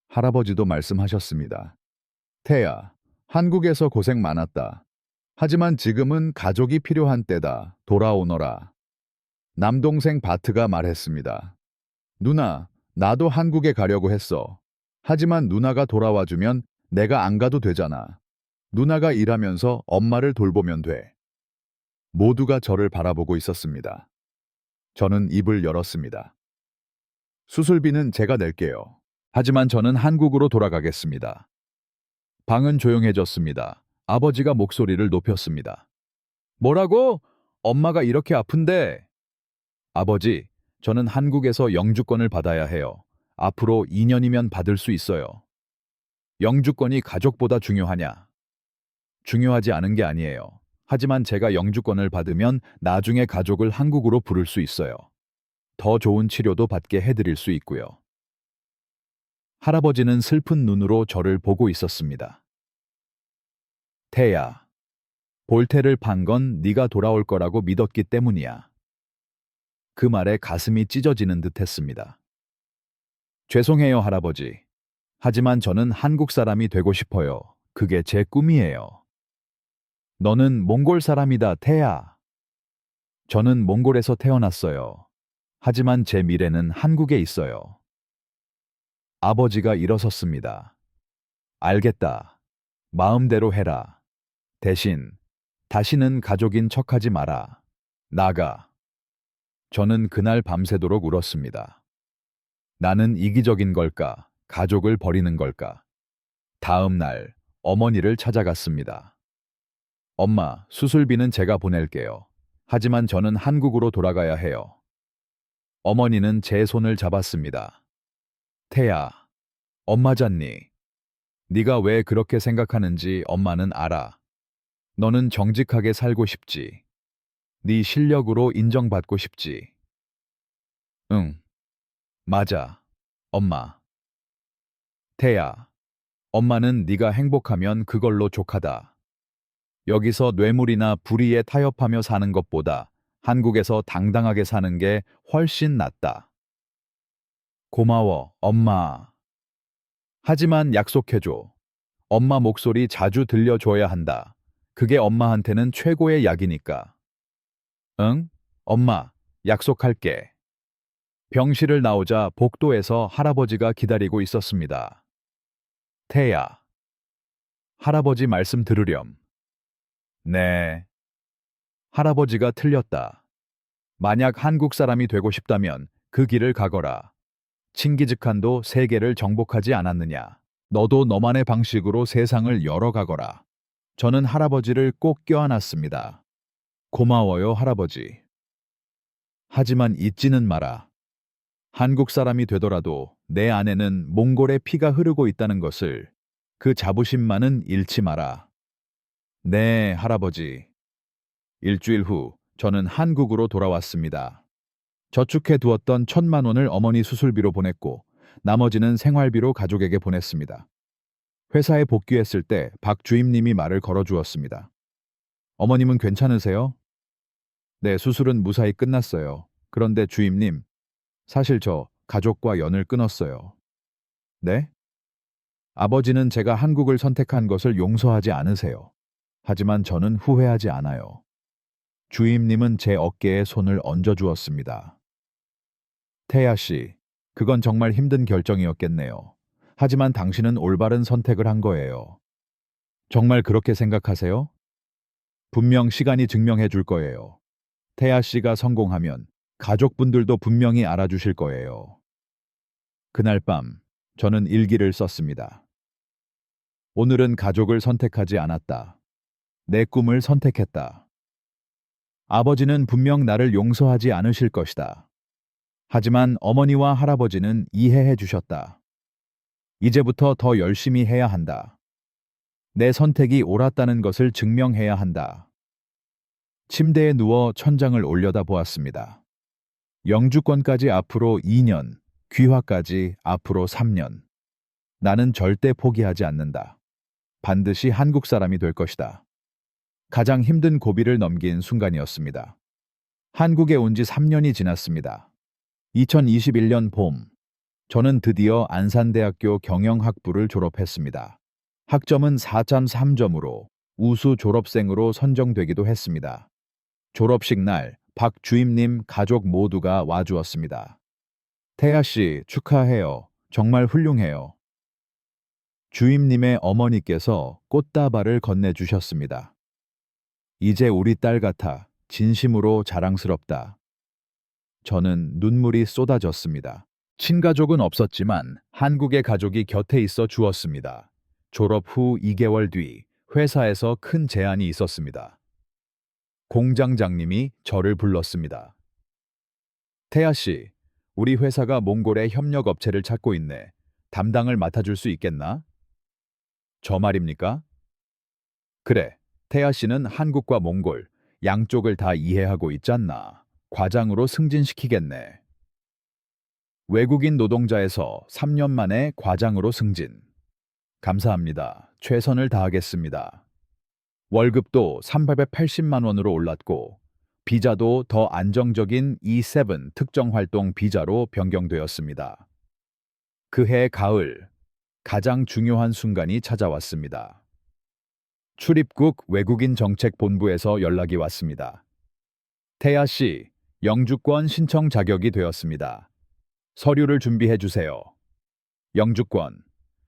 할아버지도 말씀하셨습니다. 태야, 한국에서 고생 많았다. 하지만 지금은 가족이 필요한 때다. 돌아오너라. 남동생 바트가 말했습니다. 누나, 나도 한국에 가려고 했어. 하지만 누나가 돌아와주면 내가 안 가도 되잖아. 누나가 일하면서 엄마를 돌보면 돼. 모두가 저를 바라보고 있었습니다. 저는 입을 열었습니다. 수술비는 제가 낼게요. 하지만 저는 한국으로 돌아가겠습니다. 방은 조용해졌습니다. 아버지가 목소리를 높였습니다. 뭐라고? 엄마가 이렇게 아픈데? 아버지, 저는 한국에서 영주권을 받아야 해요. 앞으로 2년이면 받을 수 있어요. 영주권이 가족보다 중요하냐? 중요하지 않은 게 아니에요. 하지만 제가 영주권을 받으면 나중에 가족을 한국으로 부를 수 있어요. 더 좋은 치료도 받게 해드릴 수 있고요. 할아버지는 슬픈 눈으로 저를 보고 있었습니다. 태야, 볼테를 판 건 네가 돌아올 거라고 믿었기 때문이야. 그 말에 가슴이 찢어지는 듯 했습니다. 죄송해요, 할아버지. 하지만 저는 한국 사람이 되고 싶어요. 그게 제 꿈이에요. 너는 몽골 사람이다, 태야. 저는 몽골에서 태어났어요. 하지만 제 미래는 한국에 있어요. 아버지가 일어섰습니다. 알겠다. 마음대로 해라. 대신 다시는 가족인 척하지 마라. 나가. 저는 그날 밤새도록 울었습니다. 나는 이기적인 걸까? 가족을 버리는 걸까? 다음 날 어머니를 찾아갔습니다. 엄마, 수술비는 제가 보낼게요. 하지만 저는 한국으로 돌아가야 해요. 어머니는 제 손을 잡았습니다. 태야, 엄마잖니. 네가 왜 그렇게 생각하는지 엄마는 알아. 너는 정직하게 살고 싶지. 네 실력으로 인정받고 싶지. 응, 맞아, 엄마. 태야, 엄마는 네가 행복하면 그걸로 족하다. 여기서 뇌물이나 불의에 타협하며 사는 것보다 한국에서 당당하게 사는 게 훨씬 낫다. 고마워, 엄마. 하지만 약속해줘. 엄마 목소리 자주 들려줘야 한다. 그게 엄마한테는 최고의 약이니까. 응? 엄마, 약속할게. 병실을 나오자 복도에서 할아버지가 기다리고 있었습니다. 태야. 할아버지 말씀 들으렴. 네. 할아버지가 틀렸다. 만약 한국 사람이 되고 싶다면 그 길을 가거라. 칭기즈칸도 세계를 정복하지 않았느냐. 너도 너만의 방식으로 세상을 열어가거라. 저는 할아버지를 꼭 껴안았습니다. 고마워요, 할아버지. 하지만 잊지는 마라. 한국 사람이 되더라도 내 안에는 몽골의 피가 흐르고 있다는 것을, 그 자부심만은 잃지 마라. 네, 할아버지. 일주일 후 저는 한국으로 돌아왔습니다. 저축해 두었던 1,000만 원을 어머니 수술비로 보냈고 나머지는 생활비로 가족에게 보냈습니다. 회사에 복귀했을 때 박 주임님이 말을 걸어주었습니다. 어머님은 괜찮으세요? 네, 수술은 무사히 끝났어요. 그런데 주임님, 사실 저 가족과 연을 끊었어요. 네? 아버지는 제가 한국을 선택한 것을 용서하지 않으세요. 하지만 저는 후회하지 않아요. 주임님은 제 어깨에 손을 얹어 주었습니다. 태야 씨, 그건 정말 힘든 결정이었겠네요. 하지만 당신은 올바른 선택을 한 거예요. 정말 그렇게 생각하세요? 분명 시간이 증명해 줄 거예요. 태아 씨가 성공하면 가족분들도 분명히 알아주실 거예요. 그날 밤, 저는 일기를 썼습니다. 오늘은 가족을 선택하지 않았다. 내 꿈을 선택했다. 아버지는 분명 나를 용서하지 않으실 것이다. 하지만 어머니와 할아버지는 이해해 주셨다. 이제부터 더 열심히 해야 한다. 내 선택이 옳았다는 것을 증명해야 한다. 침대에 누워 천장을 올려다 보았습니다. 영주권까지 앞으로 2년, 귀화까지 앞으로 3년. 나는 절대 포기하지 않는다. 반드시 한국 사람이 될 것이다. 가장 힘든 고비를 넘긴 순간이었습니다. 한국에 온 지 3년이 지났습니다. 2021년 봄, 저는 드디어 안산대학교 경영학부를 졸업했습니다. 학점은 4.3점으로 우수 졸업생으로 선정되기도 했습니다. 졸업식 날, 박 주임님 가족 모두가 와주었습니다. 태아 씨, 축하해요. 정말 훌륭해요. 주임님의 어머니께서 꽃다발을 건네주셨습니다. 이제 우리 딸 같아. 진심으로 자랑스럽다. 저는 눈물이 쏟아졌습니다. 친가족은 없었지만 한국의 가족이 곁에 있어 주었습니다. 졸업 후 2개월 뒤 회사에서 큰 제안이 있었습니다. 공장장님이 저를 불렀습니다. 태아 씨, 우리 회사가 몽골에 협력 업체를 찾고 있네. 담당을 맡아줄 수 있겠나? 저 말입니까? 그래, 태아 씨는 한국과 몽골 양쪽을 다 이해하고 있잖나. 과장으로 승진시키겠네. 외국인 노동자에서 3년 만에 과장으로 승진. 감사합니다. 최선을 다하겠습니다. 월급도 380만 원으로 올랐고 비자도 더 안정적인 E7 특정활동 비자로 변경되었습니다. 그해 가을, 가장 중요한 순간이 찾아왔습니다. 출입국 외국인 정책 본부에서 연락이 왔습니다. 태아 씨, 영주권 신청 자격이 되었습니다. 서류를 준비해 주세요. 영주권,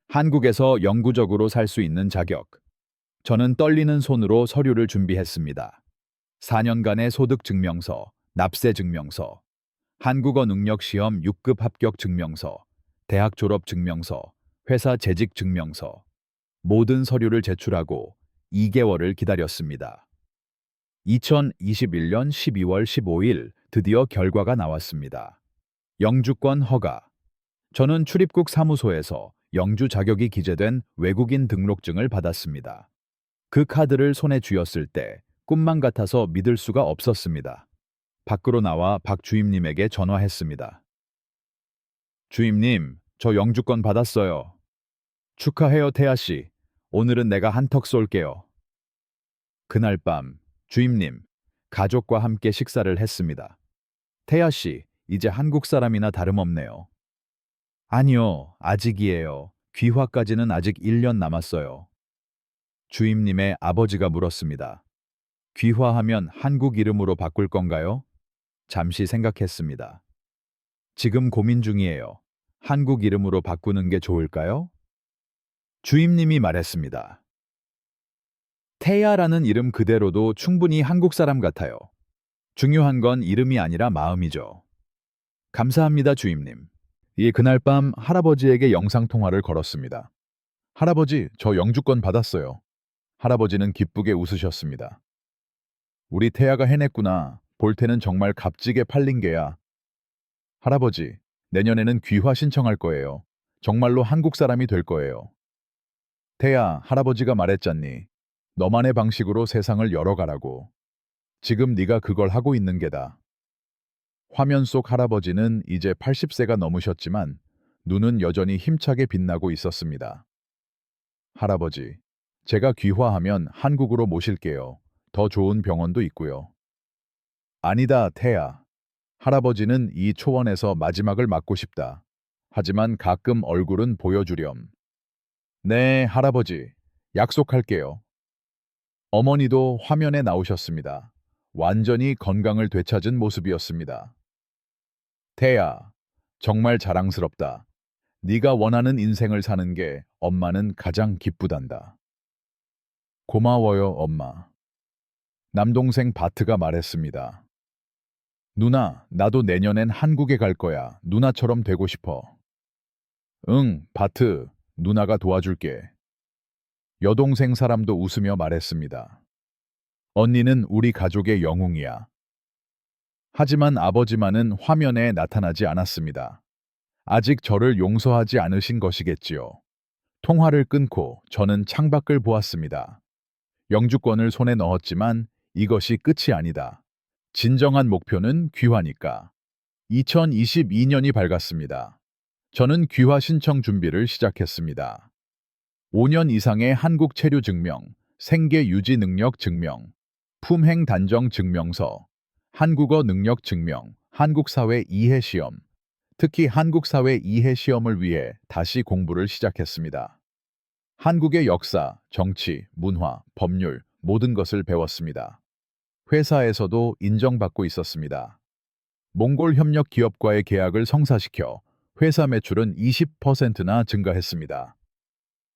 한국에서 영구적으로 살 수 있는 자격. 저는 떨리는 손으로 서류를 준비했습니다. 4년간의 소득 증명서, 납세 증명서, 한국어 능력 시험 6급 합격 증명서, 대학 졸업 증명서, 회사 재직 증명서. 모든 서류를 제출하고 2개월을 기다렸습니다. 2021년 12월 15일 드디어 결과가 나왔습니다. 영주권 허가. 저는 출입국 사무소에서 영주 자격이 기재된 외국인 등록증을 받았습니다. 그 카드를 손에 쥐었을 때 꿈만 같아서 믿을 수가 없었습니다. 밖으로 나와 박 주임님에게 전화했습니다. 주임님, 저 영주권 받았어요. 축하해요, 태아 씨. 오늘은 내가 한턱 쏠게요. 그날 밤, 주임님, 가족과 함께 식사를 했습니다. 태아 씨, 이제 한국 사람이나 다름없네요. 아니요, 아직이에요. 귀화까지는 아직 1년 남았어요. 주임님의 아버지가 물었습니다. 귀화하면 한국 이름으로 바꿀 건가요? 잠시 생각했습니다. 지금 고민 중이에요. 한국 이름으로 바꾸는 게 좋을까요? 주임님이 말했습니다. 태야라는 이름 그대로도 충분히 한국 사람 같아요. 중요한 건 이름이 아니라 마음이죠. 감사합니다, 주임님. 그날 밤 할아버지에게 영상통화를 걸었습니다. 할아버지, 저 영주권 받았어요. 할아버지는 기쁘게 웃으셨습니다. 우리 태야가 해냈구나. 볼테는 정말 값지게 팔린 게야. 할아버지, 내년에는 귀화 신청할 거예요. 정말로 한국 사람이 될 거예요. 태야, 할아버지가 말했잖니. 너만의 방식으로 세상을 열어가라고. 지금 네가 그걸 하고 있는 게다. 화면 속 할아버지는 이제 80세가 넘으셨지만 눈은 여전히 힘차게 빛나고 있었습니다. 할아버지, 제가 귀화하면 한국으로 모실게요. 더 좋은 병원도 있고요. 아니다, 태야. 할아버지는 이 초원에서 마지막을 맞고 싶다. 하지만 가끔 얼굴은 보여주렴. 네, 할아버지. 약속할게요. 어머니도 화면에 나오셨습니다. 완전히 건강을 되찾은 모습이었습니다. 태야, 정말 자랑스럽다. 네가 원하는 인생을 사는 게 엄마는 가장 기쁘단다. 고마워요, 엄마. 남동생 바트가 말했습니다. 누나, 나도 내년엔 한국에 갈 거야. 누나처럼 되고 싶어. 응, 바트, 누나가 도와줄게. 여동생 사람도 웃으며 말했습니다. 언니는 우리 가족의 영웅이야. 하지만 아버지만은 화면에 나타나지 않았습니다. 아직 저를 용서하지 않으신 것이겠지요. 통화를 끊고 저는 창밖을 보았습니다. 영주권을 손에 넣었지만 이것이 끝이 아니다. 진정한 목표는 귀화니까. 2022년이 밝았습니다. 저는 귀화 신청 준비를 시작했습니다. 5년 이상의 한국 체류 증명, 생계 유지 능력 증명, 품행 단정 증명서, 한국어 능력 증명, 한국 사회 이해 시험, 특히 한국 사회 이해 시험을 위해 다시 공부를 시작했습니다. 한국의 역사, 정치, 문화, 법률 모든 것을 배웠습니다. 회사에서도 인정받고 있었습니다. 몽골 협력 기업과의 계약을 성사시켜 회사 매출은 20%나 증가했습니다.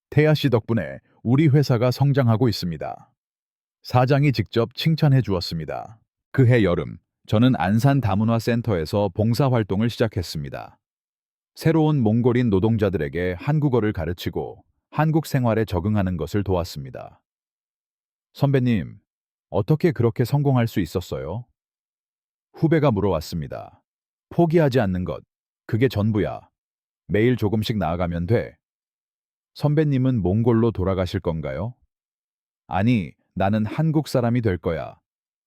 태아 씨 덕분에 우리 회사가 성장하고 있습니다. 사장이 직접 칭찬해 주었습니다. 그해 여름, 저는 안산 다문화센터에서 봉사활동을 시작했습니다. 새로운 몽골인 노동자들에게 한국어를 가르치고 한국 생활에 적응하는 것을 도왔습니다. 선배님, 어떻게 그렇게 성공할 수 있었어요? 후배가 물어왔습니다. 포기하지 않는 것, 그게 전부야. 매일 조금씩 나아가면 돼. 선배님은 몽골로 돌아가실 건가요? 아니, 나는 한국 사람이 될 거야.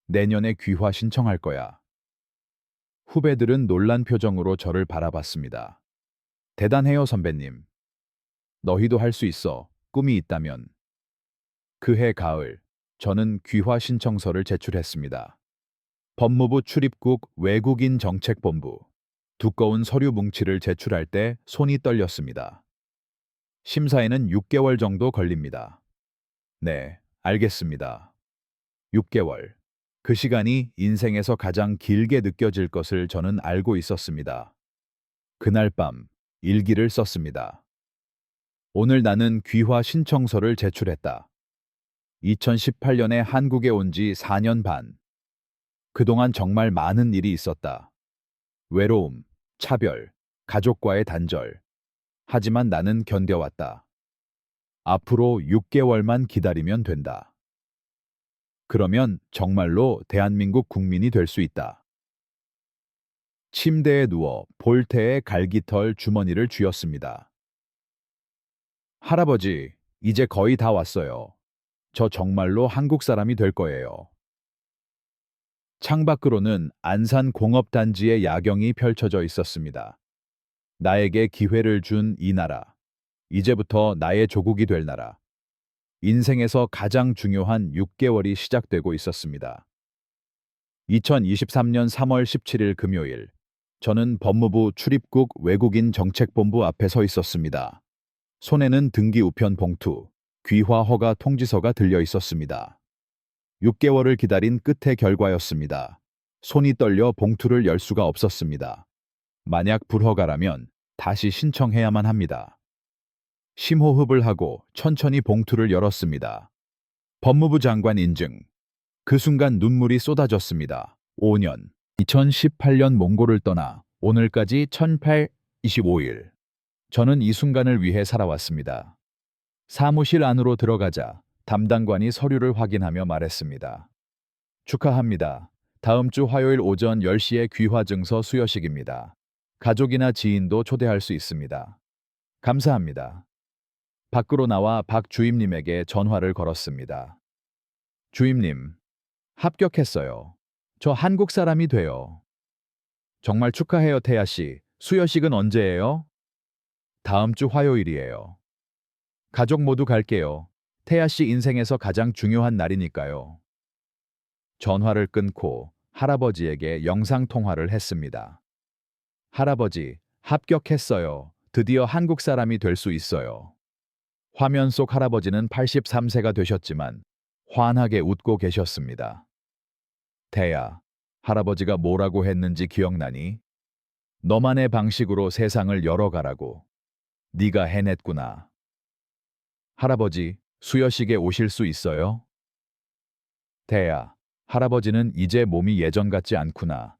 내년에 귀화 신청할 거야. 후배들은 놀란 표정으로 저를 바라봤습니다. 대단해요, 선배님. 너희도 할 수 있어. 꿈이 있다면. 그해 가을, 저는 귀화 신청서를 제출했습니다. 법무부 출입국 외국인 정책본부. 두꺼운 서류 뭉치를 제출할 때 손이 떨렸습니다. 심사에는 6개월 정도 걸립니다. 네, 알겠습니다. 6개월. 그 시간이 인생에서 가장 길게 느껴질 것을 저는 알고 있었습니다. 그날 밤, 일기를 썼습니다. 오늘 나는 귀화 신청서를 제출했다. 2018년에 한국에 온 지 4년 반. 그동안 정말 많은 일이 있었다. 외로움, 차별, 가족과의 단절. 하지만 나는 견뎌왔다. 앞으로 6개월만 기다리면 된다. 그러면 정말로 대한민국 국민이 될 수 있다. 침대에 누워 볼테의 갈기털 주머니를 쥐었습니다. 할아버지, 이제 거의 다 왔어요. 저 정말로 한국 사람이 될 거예요. 창밖으로는 안산 공업단지의 야경이 펼쳐져 있었습니다. 나에게 기회를 준 이 나라. 이제부터 나의 조국이 될 나라. 인생에서 가장 중요한 6개월이 시작되고 있었습니다. 2023년 3월 17일 금요일, 저는 법무부 출입국 외국인 정책본부 앞에 서 있었습니다. 손에는 등기 우편 봉투, 귀화 허가 통지서가 들려 있었습니다. 6개월을 기다린 끝의 결과였습니다. 손이 떨려 봉투를 열 수가 없었습니다. 만약 불허가라면 다시 신청해야만 합니다. 심호흡을 하고 천천히 봉투를 열었습니다. 법무부 장관 인증. 그 순간 눈물이 쏟아졌습니다. 5년. 2018년 몽골을 떠나 오늘까지 1825일. 저는 이 순간을 위해 살아왔습니다. 사무실 안으로 들어가자 담당관이 서류를 확인하며 말했습니다. 축하합니다. 다음 주 화요일 오전 10시에 귀화 증서 수여식입니다. 가족이나 지인도 초대할 수 있습니다. 감사합니다. 밖으로 나와 박 주임님에게 전화를 걸었습니다. 주임님, 합격했어요. 저 한국 사람이 돼요. 정말 축하해요, 태아 씨. 수여식은 언제예요? 다음 주 화요일이에요. 가족 모두 갈게요. 태아 씨 인생에서 가장 중요한 날이니까요. 전화를 끊고 할아버지에게 영상통화를 했습니다. 할아버지, 합격했어요. 드디어 한국 사람이 될 수 있어요. 화면 속 할아버지는 83세가 되셨지만 환하게 웃고 계셨습니다. 태야, 할아버지가 뭐라고 했는지 기억나니? 너만의 방식으로 세상을 열어가라고. 네가 해냈구나. 할아버지, 수여식에 오실 수 있어요? 태야, 할아버지는 이제 몸이 예전 같지 않구나.